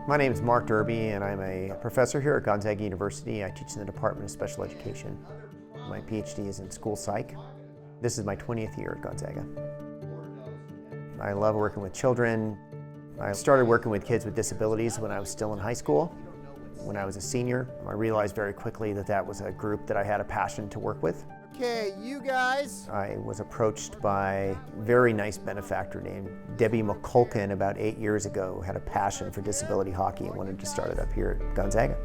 My name is Mark Derby, and I'm a professor here at Gonzaga University. I teach in the Department of Special Education. My PhD is in school psych. This is my 20th year at Gonzaga. I love working with children. I started working with kids with disabilities when I was still in high school. When I was a senior, I realized very quickly that that was a group that I had a passion to work with. Okay, you guys. I was approached by a very nice benefactor named Debbie McCulkin about 8 years ago, who had a passion for disability hockey and wanted to start it up here at Gonzaga.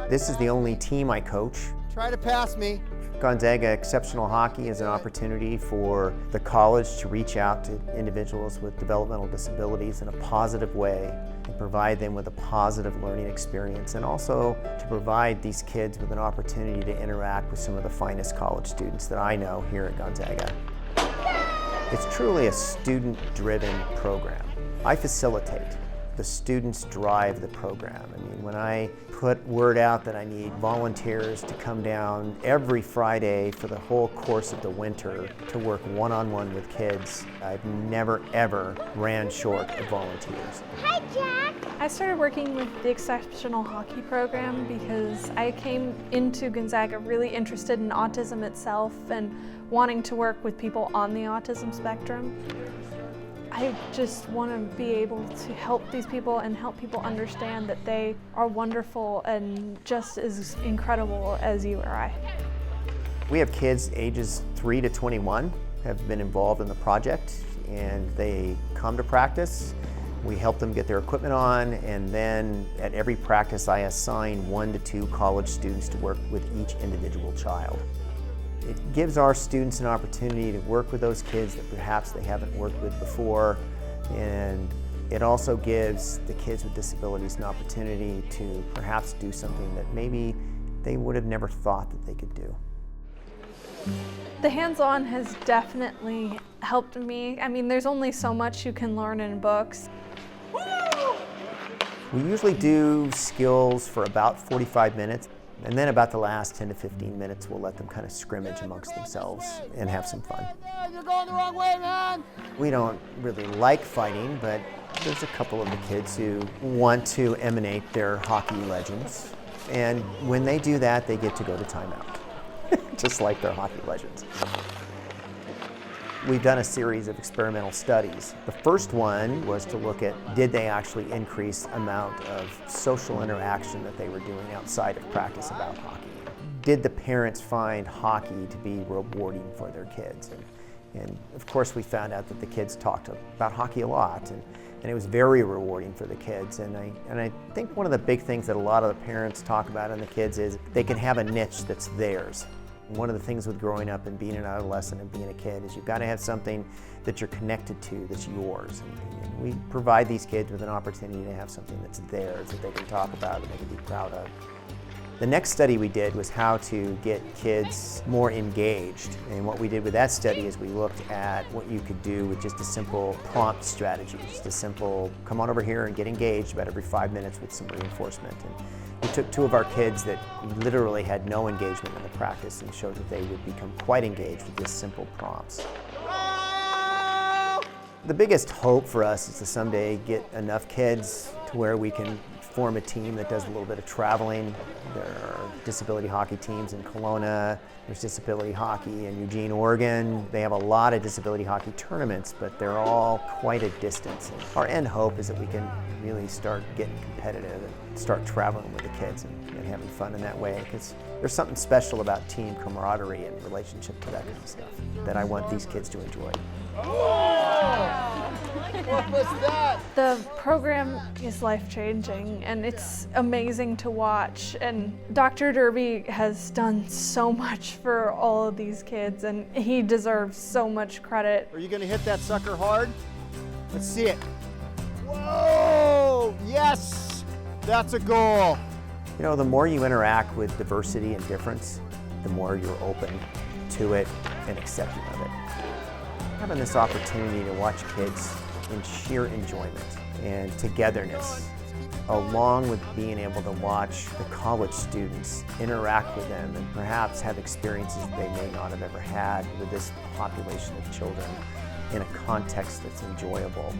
This is the only team I coach. Try to pass me. Gonzaga Exceptional Hockey is an opportunity for the college to reach out to individuals with developmental disabilities in a positive way and provide them with a positive learning experience, and also to provide these kids with an opportunity to interact with some of the finest college students that I know here at Gonzaga. It's truly a student-driven program. I facilitate. The students drive the program. I mean, when I put word out that I need volunteers to come down every Friday for the whole course of the winter to work one-on-one with kids, I've never, ever ran short of volunteers. Hi, Jack! I started working with the Exceptional Hockey program because I came into Gonzaga really interested in autism itself and wanting to work with people on the autism spectrum. I just want to be able to help these people and help people understand that they are wonderful and just as incredible as you or I. We have kids ages 3 to 21 have been involved in the project, and they come to practice. We help them get their equipment on, and then at every practice I assign 1 to 2 college students to work with each individual child. It gives our students an opportunity to work with those kids that perhaps they haven't worked with before, and it also gives the kids with disabilities an opportunity to perhaps do something that maybe they would have never thought that they could do. The hands-on has definitely helped me. I mean, there's only so much you can learn in books. We usually do skills for about 45 minutes. And then about the last 10 to 15 minutes, we'll let them kind of scrimmage amongst themselves and have some fun. You're going the wrong way, man! We don't really like fighting, but there's a couple of the kids who want to emanate their hockey legends. And when they do that, they get to go to timeout, just like their hockey legends. We've done a series of experimental studies. The first one was to look at, did they actually increase amount of social interaction that they were doing outside of practice about hockey? Did the parents find hockey to be rewarding for their kids? And of course we found out that the kids talked about hockey a lot, and it was very rewarding for the kids. And I think one of the big things that a lot of the parents talk about in the kids is they can have a niche that's theirs. One of the things with growing up and being an adolescent and being a kid is you've got to have something that you're connected to that's yours. And we provide these kids with an opportunity to have something that's theirs that they can talk about and they can be proud of. The next study we did was how to get kids more engaged. And what we did with that study is we looked at what you could do with just a simple prompt strategy, just a simple come on over here and get engaged about every 5 minutes with some reinforcement. And we took 2 of our kids that literally had no engagement in the practice and showed that they would become quite engaged with just simple prompts. The biggest hope for us is to someday get enough kids to where we can form a team that does a little bit of traveling. There are disability hockey teams in Kelowna, there's disability hockey in Eugene, Oregon. They have a lot of disability hockey tournaments, but they're all quite a distance. And our end hope is that we can really start getting competitive and start traveling with the kids and having fun in that way, because there's something special about team camaraderie and relationship to that kind of stuff that I want these kids to enjoy. What was that? The program is life-changing and it's amazing to watch, and Dr. Derby has done so much for all of these kids and he deserves so much credit. Are you going to hit that sucker hard? Let's see it. Whoa! Yes! That's a goal. You know, the more you interact with diversity and difference, the more you're open to it and accepting of it. Having this opportunity to watch kids in sheer enjoyment and togetherness, along with being able to watch the college students interact with them and perhaps have experiences that they may not have ever had with this population of children in a context that's enjoyable,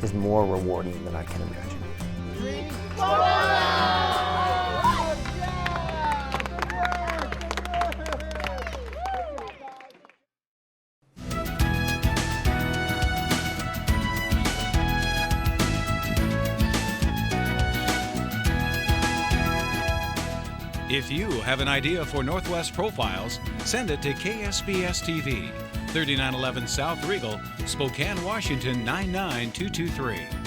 is more rewarding than I can imagine. 3. If you have an idea for Northwest Profiles, send it to KSPS TV, 3911 South Regal, Spokane, Washington 99223.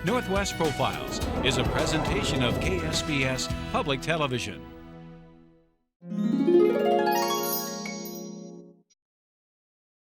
Northwest Profiles is a presentation of KSPS Public Television.